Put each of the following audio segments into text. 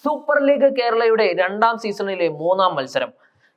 Super league കേരളയുടെ രണ്ടാം സീസണിലെ മൂന്നാം മത്സരം.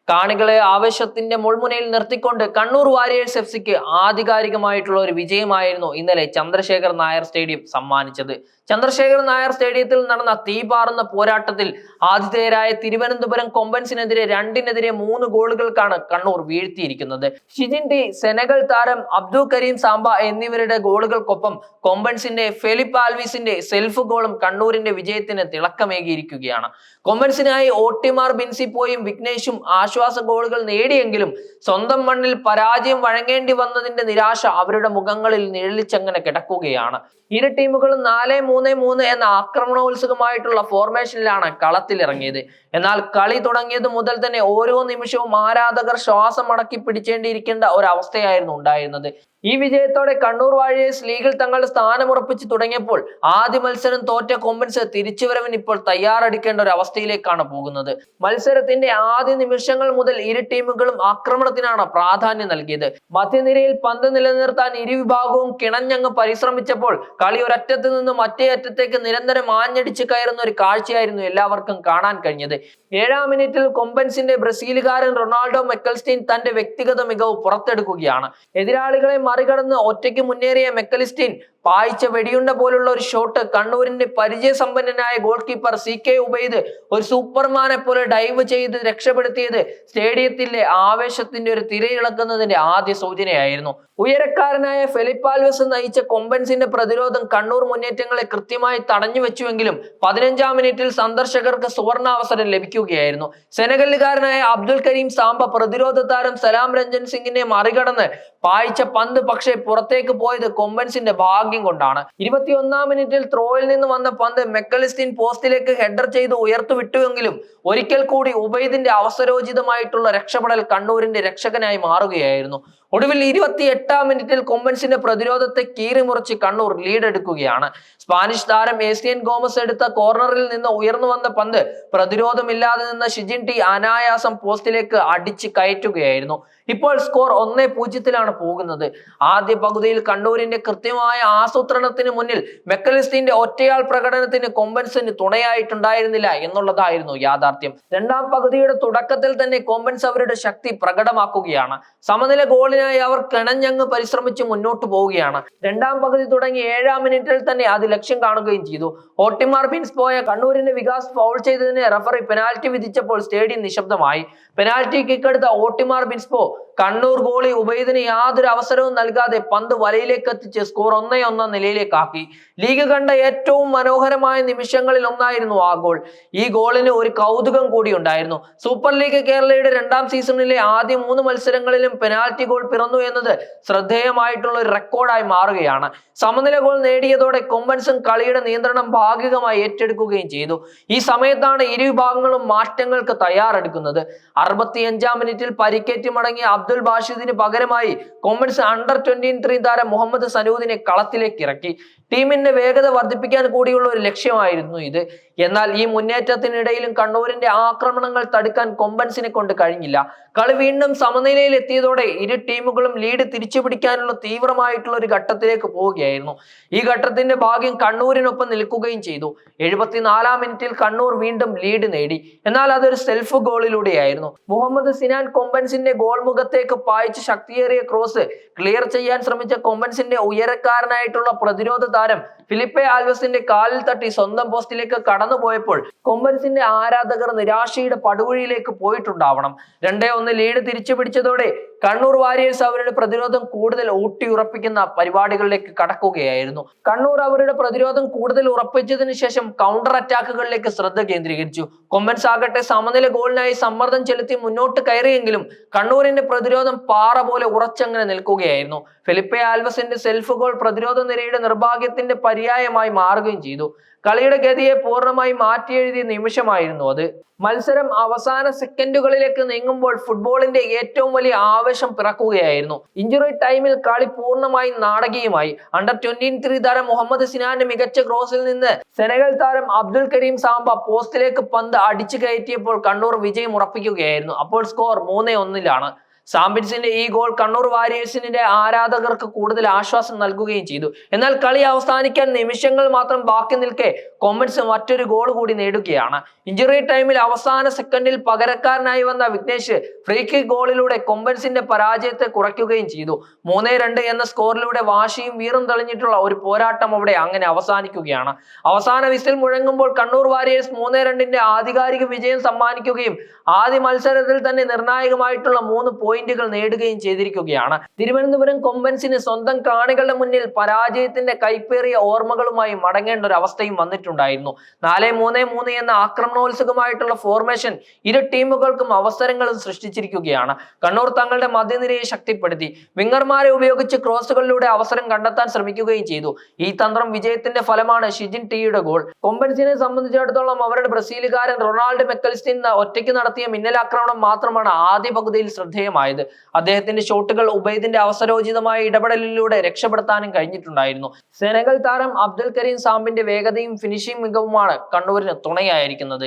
കാണികളെ ആവേശത്തിന്റെ മുൾമുനയിൽ നിർത്തിക്കൊണ്ട് കണ്ണൂർ വാരിയേഴ്സ് എഫ്സിക്ക് ആധികാരികമായിട്ടുള്ള ഒരു വിജയമായിരുന്നു ഇന്നലെ ചന്ദ്രശേഖർ നായർ സ്റ്റേഡിയം സമ്മാനിച്ചത്. ചന്ദ്രശേഖർ നായർ സ്റ്റേഡിയത്തിൽ നടന്ന തീപാറുന്ന പോരാട്ടത്തിൽ ആതിഥേയരായ തിരുവനന്തപുരം കൊമ്പൻസിനെതിരെ 2-3 ഗോളുകൾക്കാണ് കണ്ണൂർ വീഴ്ത്തിയിരിക്കുന്നത്. ഷിജിൻ ടി, സെനഗൽ താരം അബ്ദുൽ കരീം സാംബ എന്നിവരുടെ ഗോളുകൾക്കൊപ്പം കൊമ്പൻസിന്റെ ഫെലിപ്പ് ആൽവിസിന്റെ സെൽഫ് ഗോളും കണ്ണൂരിന്റെ വിജയത്തിന് തിളക്കമേകിയിരിക്കുകയാണ്. കൊമ്പൻസിനായി ഓട്ടിമാർ ബിൻസിപ്പോയും വിഘ്നേഷും ആശ്വാസ ഗോളുകൾ നേടിയെങ്കിലും സ്വന്തം മണ്ണിൽ പരാജയം വഴങ്ങേണ്ടി വന്നതിന്റെ നിരാശ അവരുടെ മുഖങ്ങളിൽ നിഴലിച്ചങ്ങനെ കിടക്കുകയാണ്. ഇരു ടീമുകളും 4-3-3 എന്ന ആക്രമണോത്സുകമായിട്ടുള്ള ഫോർമേഷനിലാണ് കളത്തിലിറങ്ങിയത്. എന്നാൽ കളി തുടങ്ങിയത് മുതൽ തന്നെ ഓരോ നിമിഷവും ആരാധകർ ശ്വാസം അടക്കി പിടിച്ചേണ്ടിയിരിക്കേണ്ട ഒരവസ്ഥയായിരുന്നു ഉണ്ടായിരുന്നത്. ഈ വിജയത്തോടെ കണ്ണൂർ വാരിയേഴ്സ് ലീഗിൽ തങ്ങളുടെ സ്ഥാനമുറപ്പിച്ച് തുടങ്ങിയപ്പോൾ ആദ്യ മത്സരം തോറ്റ കൊമ്പൻസ് തിരിച്ചുവരവിന് ഇപ്പോൾ തയ്യാറെടുക്കേണ്ട ഒരു അവസ്ഥയിലേക്കാണ് പോകുന്നത്. മത്സരത്തിന്റെ ആദ്യ നിമിഷങ്ങൾ മുതൽ ഇരു ടീമുകളും ആക്രമണത്തിനാണ് പ്രാധാന്യം നൽകിയത്. മധ്യനിരയിൽ പന്ത് നിലനിർത്താൻ ഇരുവിഭാഗവും കിണഞ്ഞങ്ങ് പരിശ്രമിച്ചപ്പോൾ കളി ഒരറ്റത്ത് നിന്ന് മറ്റേ അറ്റത്തേക്ക് നിരന്തരം ആഞ്ഞടിച്ച് കയറുന്ന ഒരു കാഴ്ചയായിരുന്നു എല്ലാവർക്കും കാണാൻ കഴിഞ്ഞത്. 7-ാം മിനിറ്റിൽ കൊമ്പൻസിന്റെ ബ്രസീലുകാരൻ റൊണാൾഡോ മെക്കൽസ്റ്റീൻ തന്റെ വ്യക്തിഗത മികവ് പുറത്തെടുക്കുകയാണ്. എതിരാളികളെ മറികടന്ന് ഒറ്റയ്ക്ക് മുന്നേറിയ മെക്കലിസ്റ്റീൻ പായിച്ച വെടിയുണ്ട പോലുള്ള ഒരു ഷോട്ട് കണ്ണൂരിന്റെ പരിചയസമ്പന്നനായ ഗോൾ കീപ്പർ CK ഉബൈദ് ഒരു സൂപ്പർമാനെ പോലെ ഡൈവ് ചെയ്ത് രക്ഷപ്പെടുത്തിയത് സ്റ്റേഡിയത്തിലെ ആവേശത്തിന്റെ ഒരു തിരയിളക്കുന്നതിന്റെ ആദ്യ സൂചനയായിരുന്നു. ഉയരക്കാരനായ ഫെലിപ്പ് ആൽവസ് നയിച്ച കൊമ്പൻസിന്റെ പ്രതിരോധം കണ്ണൂർ മുന്നേറ്റങ്ങളെ കൃത്യമായി തടഞ്ഞു വെച്ചുവെങ്കിലും 15-ാം മിനിറ്റിൽ സന്ദർശകർക്ക് സുവർണാവസരം ലഭിക്കുകയായിരുന്നു. സെനഗലുകാരനായ അബ്ദുൽ കരീം സാംബ പ്രതിരോധ താരം സലാം രഞ്ജൻ സിംഗിനെ മറികടന്ന് പായിച്ച പന്ത് പക്ഷേ പുറത്തേക്ക് പോയത് കൊമ്പൻസിന്റെ ഭാഗ്യം കൊണ്ടാണ്. 21-ാം മിനിറ്റിൽ ത്രോയിൽ നിന്ന് വന്ന പന്ത് മെക്കലിസ്റ്റീൻ പോസ്റ്റിലേക്ക് ഹെഡർ ചെയ്ത് ഉയർത്തു വിട്ടുവെങ്കിലും ഒരിക്കൽ കൂടി ഉബൈദിന്റെ അവസരോചിതമായിട്ടുള്ള രക്ഷപ്പെടൽ കണ്ണൂരിന്റെ രക്ഷകനായി മാറുകയായിരുന്നു. ഒടുവിൽ 28-ാം മിനിറ്റിൽ കൊമ്പൻസിന്റെ പ്രതിരോധത്തെ കീറിമുറിച്ച് കണ്ണൂർ ലീഡെടുക്കുകയാണ്. സ്പാനിഷ് താരം ഏസിയൻ ഗോമസ് എടുത്ത കോർണറിൽ നിന്ന് ഉയർന്നു വന്ന പന്ത് പ്രതിരോധമില്ലാതെ നിന്ന ഷിജിൻ ടി അനായാസം പോസ്റ്റിലേക്ക് അടിച്ച് കയറ്റുകയായിരുന്നു. ഇപ്പോൾ സ്കോർ 1-0 പോകുന്നത്. ആദ്യ പകുതിയിൽ കണ്ണൂരിന്റെ കൃത്യമായ ആസൂത്രണത്തിന് മുന്നിൽ മെക്കലിസ്റ്റീന്റെ ഒറ്റയാൾ പ്രകടനത്തിന് കൊമ്പൻസിന് തുണയായിട്ടുണ്ടായിരുന്നില്ല എന്നുള്ളതായിരുന്നു യാഥാർത്ഥ്യം. രണ്ടാം പകുതിയുടെ തുടക്കത്തിൽ തന്നെ കൊമ്പൻസ് അവരുടെ ശക്തി പ്രകടമാക്കുകയാണ്. സമനില ഗോളിനായി അവർ കിണഞ്ഞങ്ങ് പരിശ്രമിച്ച് മുന്നോട്ട് പോവുകയാണ്. രണ്ടാം പകുതി തുടങ്ങി 7-ാം മിനിറ്റിൽ തന്നെ അത് ലക്ഷ്യം കാണുകയും ചെയ്തു. ഓട്ടിമാർ ബിൻസ് പോയ കണ്ണൂരിന്റെ വികാസ് ഫൗൾ ചെയ്തതിന് റഫറി പെനാൽറ്റി വിധിച്ചപ്പോൾ സ്റ്റേഡിയം നിശബ്ദമായി. പെനാൽറ്റി കിക്കെടുത്ത ഓട്ടിമാർ ബിൻസ്പോ കണ്ണൂർ ഗോളി ഉബൈദിന് യാതൊരു അവസരവും നൽകാതെ പന്ത് വലയിലേക്ക് എത്തിച്ച് സ്കോർ 1-1 നിലയിലേക്കാക്കി. ലീഗ് കണ്ട ഏറ്റവും മനോഹരമായ നിമിഷങ്ങളിൽ ഒന്നായിരുന്നു ആ ഗോൾ. ഈ ഗോളിന് ഒരു കൗതുകം കൂടി ഉണ്ടായിരുന്നു. സൂപ്പർ ലീഗ് കേരളയുടെ രണ്ടാം സീസണിലെ ആദ്യ 3 മത്സരങ്ങളിലും പെനാൽറ്റി ഗോൾ പിറന്നു എന്നത് ശ്രദ്ധേയമായിട്ടുള്ള ഒരു റെക്കോർഡായി മാറുകയാണ്. സമനില ഗോൾ നേടിയതോടെ കൊമ്പൻസും കളിയുടെ നിയന്ത്രണം ഭാഗികമായി ഏറ്റെടുക്കുകയും ചെയ്തു. ഈ സമയത്താണ് ഇരു വിഭാഗങ്ങളും മാറ്റങ്ങൾക്ക് തയ്യാറെടുക്കുന്നത്. 65-ാം മിനിറ്റിൽ പരിക്കേറ്റ് മടങ്ങിയ അബ്ദുൽ ബാഷിദിന് പകരമായി കൊമ്പൻസ് അണ്ടർ-23 താരം മുഹമ്മദ് സനൂദിനെ കളത്തിലേക്ക് ഇറക്കി. ടീമിന്റെ വേഗത വർദ്ധിപ്പിക്കാൻ കൂടിയുള്ള ഒരു ലക്ഷ്യമായിരുന്നു ഇത്. എന്നാൽ ഈ മുന്നേറ്റത്തിനിടയിലും കണ്ണൂരിന്റെ ആക്രമണങ്ങൾ തടുക്കാൻ കൊമ്പൻസിനെ കൊണ്ട് കഴിഞ്ഞില്ല. കളി വീണ്ടും സമനിലയിൽ എത്തിയതോടെ ഇരു ടീമുകളും ലീഡ് തിരിച്ചുപിടിക്കാനുള്ള തീവ്രമായിട്ടുള്ള ഒരു ഘട്ടത്തിലേക്ക് പോവുകയായിരുന്നു. ഈ ഘട്ടത്തിന്റെ ഭാഗ്യം കണ്ണൂരിനൊപ്പം നിൽക്കുകയും ചെയ്തു. 74-ാം മിനിറ്റിൽ കണ്ണൂർ വീണ്ടും ലീഡ് നേടി. എന്നാൽ അതൊരു സെൽഫ് ഗോളിലൂടെയായിരുന്നു. മുഹമ്മദ് സിനാൻ കൊമ്പൻസിന്റെ ഗോൾ മുഖത്തേക്ക് പായിച്ച് ശക്തിയേറിയ ക്രോസ് ക്ലിയർ ചെയ്യാൻ ശ്രമിച്ച കൊമ്പൻസിന്റെ ഉയരക്കാരനായിട്ടുള്ള പ്രതിരോധ താരം ഫിലിപ്പെ ആൽവസിന്റെ കാലിൽ തട്ടി സ്വന്തം പോസ്റ്റിലേക്ക് കടന്നുപോയപ്പോൾ കൊമ്പൻസിന്റെ ആരാധകർ നിരാശയുടെ പടുകുഴിയിലേക്ക് പോയിട്ടുണ്ടാവണം. 2-1 ലീഡ് തിരിച്ചു പിടിച്ചതോടെ കണ്ണൂർ വാരിയേഴ്സ് അവരുടെ പ്രതിരോധം കൂടുതൽ ഊട്ടിയുറപ്പിക്കുന്ന പരിപാടികളിലേക്ക് കടക്കുകയായിരുന്നു. കണ്ണൂർ അവരുടെ പ്രതിരോധം കൂടുതൽ ഉറപ്പിച്ചതിന് ശേഷം കൗണ്ടർ അറ്റാക്കുകളിലേക്ക് ശ്രദ്ധ കേന്ദ്രീകരിച്ചു. കൊമ്പൻസ് ആകട്ടെ സമനില ഗോളിനായി സമ്മർദ്ദം ചെലുത്തി മുന്നോട്ട് കയറിയെങ്കിലും കണ്ണൂരിന്റെ പ്രതിരോധം പാറ പോലെ ഉറച്ചങ്ങനെ നിൽക്കുകയായിരുന്നു. ഫെലിപ്പെ ആൽവസിന്റെ സെൽഫ് ഗോൾ പ്രതിരോധ നിരയുടെ നിർഭാഗ്യത്തിന്റെ പര്യായമായി മാറുകയും ചെയ്തു. കളിയുടെ ഗതിയെ പൂർണ്ണമായി മാറ്റിയെഴുതിയ നിമിഷമായിരുന്നു അത്. മത്സരം അവസാന സെക്കൻഡുകളിലേക്ക് നീങ്ങുമ്പോൾ ഫുട്ബോളിന്റെ ഏറ്റവും വലിയ ആവേശം പിറക്കുകയായിരുന്നു. ഇഞ്ചുറി ടൈമിൽ കളി പൂർണ്ണമായും നാടകീയമായി. അണ്ടർ-23 താരം മുഹമ്മദ് സിനാന്റെ മികച്ച ക്രോസിൽ നിന്ന് സെനഗൽ താരം അബ്ദുൽ കരീം സാംബ പോസ്റ്റിലേക്ക് പന്ത് അടിച്ചു കയറ്റിയപ്പോൾ കണ്ണൂർ വിജയം ഉറപ്പിക്കുകയായിരുന്നു. അപ്പോൾ സ്കോർ 3-1. സാമ്പിൻസിന്റെ ഈ ഗോൾ കണ്ണൂർ വാരിയേഴ്സിന്റെ ആരാധകർക്ക് കൂടുതൽ ആശ്വാസം നൽകുകയും ചെയ്തു. എന്നാൽ കളി അവസാനിക്കാൻ നിമിഷങ്ങൾ മാത്രം ബാക്കി നിൽക്കെ കൊമ്പൻസ് മറ്റൊരു ഗോൾ കൂടി നേടുകയാണ്. ഇഞ്ചുറി ടൈമിൽ അവസാന സെക്കൻഡിൽ പകരക്കാരനായി വന്ന വിഘ്നേഷ് ഫ്രീ കിക്ക് ഗോളിലൂടെ കൊമ്പൻസിന്റെ പരാജയത്തെ കുറയ്ക്കുകയും ചെയ്തു. 3-2 എന്ന സ്കോറിലൂടെ വാശിയും വീറും തെളിഞ്ഞിട്ടുള്ള ഒരു പോരാട്ടം അവിടെ അങ്ങനെ അവസാനിക്കുകയാണ്. അവസാന വിസിൽ മുഴങ്ങുമ്പോൾ കണ്ണൂർ വാരിയേഴ്സ് 3-2 ആധികാരിക വിജയം സമ്മാനിക്കുകയും ആദ്യ മത്സരത്തിൽ തന്നെ നിർണായകമായിട്ടുള്ള 3 പോയിന്റുകൾ നേടുകയും ചെയ്തിരിക്കുകയാണ്. തിരുവനന്തപുരം കൊമ്പൻസിന് സ്വന്തം കാണികളുടെ മുന്നിൽ പരാജയത്തിന്റെ കൈപ്പേറിയ ഓർമ്മകളുമായി മടങ്ങേണ്ട ഒരു അവസ്ഥയും വന്നിട്ടുണ്ടായിരുന്നു. 4-3-3 എന്ന ആക്രമണോത്സുകമായിട്ടുള്ള ഫോർമേഷൻ ഇരു ടീമുകൾക്കും അവസരങ്ങളും സൃഷ്ടിച്ചിരിക്കുകയാണ്. കണ്ണൂർ തങ്ങളുടെ മധ്യനിരയെ ശക്തിപ്പെടുത്തി വിങ്ങർമാരെ ഉപയോഗിച്ച് ക്രോസുകളിലൂടെ അവസരം കണ്ടെത്താൻ ശ്രമിക്കുകയും ചെയ്തു. ഈ തന്ത്രം വിജയത്തിന്റെ ഫലമാണ് ഷിജിൻ ടിയുടെ ഗോൾ. കൊമ്പൻസിനെ സംബന്ധിച്ചിടത്തോളം അവരുടെ ബ്രസീലുകാരൻ റൊണാൾഡോ മെക്കലിസ്റ്റിൻ ഒറ്റയ്ക്ക് നടത്തിയ മിന്നലാക്രമണം മാത്രമാണ് ആദ്യ പകുതിയിൽ ശ്രദ്ധേയമായത്. അദ്ദേഹത്തിന്റെ ഷോട്ടുകൾ ഉബൈദിന്റെ അവസരോചിതമായ ഇടപെടലിലൂടെ രക്ഷപ്പെടുത്താനും കഴിഞ്ഞിട്ടുണ്ടായിരുന്നു. സെനഗൽ താരം അബ്ദുൽ കരീം സാമ്പിന്റെ വേഗതയും ഫിനിഷിംഗ് മികവുമാണ് കണ്ണൂരിന് തുണയായിരിക്കുന്നത്.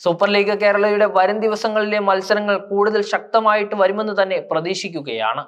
സൂപ്പർ ലീഗ് കേരളയുടെ വരും ദിവസങ്ങളിലെ മത്സരങ്ങൾ കൂടുതൽ ശക്തമായിട്ട് വരുമെന്ന് തന്നെ പ്രതീക്ഷിക്കുകയാണ്.